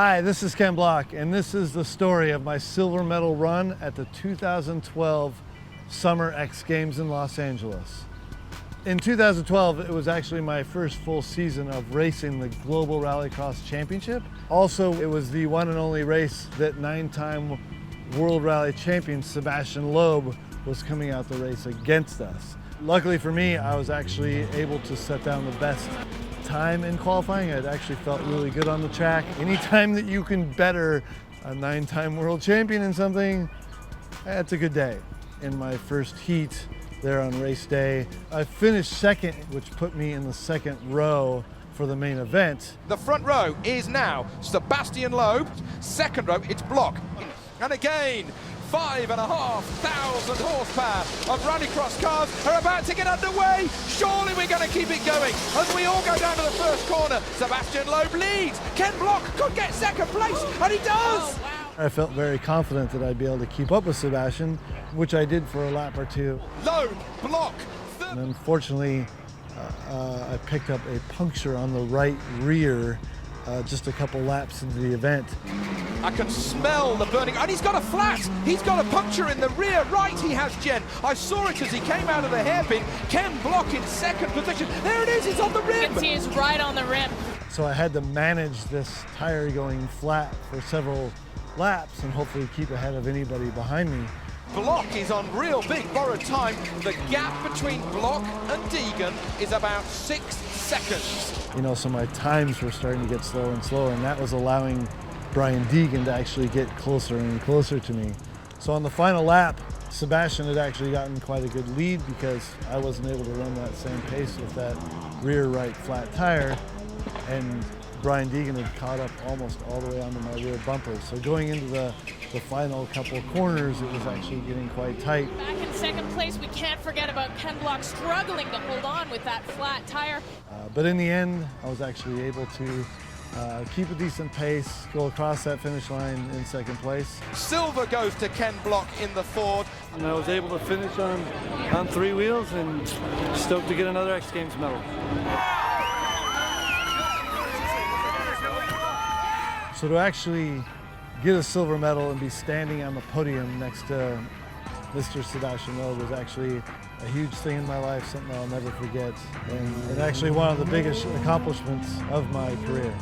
Hi, this is Ken Block, and this is the story of my silver medal run at the 2012 Summer X Games in Los Angeles. In 2012, it was actually my first full season of racing the Global Rallycross Championship. Also, it was the one and only race that 9-time World Rally Champion Sébastien Loeb was coming out the race against us. Luckily for me, I was actually able to set down the best time in qualifying. It actually felt really good on the track. Anytime that you can better a 9-time world champion in something, that's a good day. In my first heat there on race day, I finished second, which put me in the second row for the main event. The front row is now Sébastien Loeb. Second row, it's Block. And again, 5,500 horsepower of rallycross cars are about to get underway. Surely we're going to keep it going as we all go down to the first corner. Sébastien Loeb leads. Ken Block could get second place, and he does. Oh, wow. I felt very confident that I'd be able to keep up with Sébastien, which I did for a lap or two. Loeb, Block. And unfortunately, I picked up a puncture on the right rear just a couple laps into the event. I can smell the burning, and he's got a flat. He's got a puncture in the rear right. He has, Jen. I saw it as he came out of the hairpin. Ken Block in second position. There it is. It's on the rim. You can see it's right on the rim. So I had to manage this tire going flat for several laps and hopefully keep ahead of anybody behind me. Block is on real big borrowed time. The gap between Block and Deegan is about 6 seconds. You know, so my times were starting to get slower and slower, and that was allowing Brian Deegan to actually get closer and closer to me. So on the final lap, Sébastien had actually gotten quite a good lead because I wasn't able to run that same pace with that rear right flat tire, and Brian Deegan had caught up almost all the way onto my rear bumper. So going into the final couple of corners, it was actually getting quite tight. Back in second place, we can't forget about Ken Block struggling to hold on with that flat tire. But in the end, I was actually able to keep a decent pace, go across that finish line in second place. Silver goes to Ken Block in the Ford. And I was able to finish on 3 wheels and stoked to get another X Games medal. So to actually get a silver medal and be standing on the podium next to Mr. Sébastien Loeb was actually a huge thing in my life, something I'll never forget, and actually one of the biggest accomplishments of my career.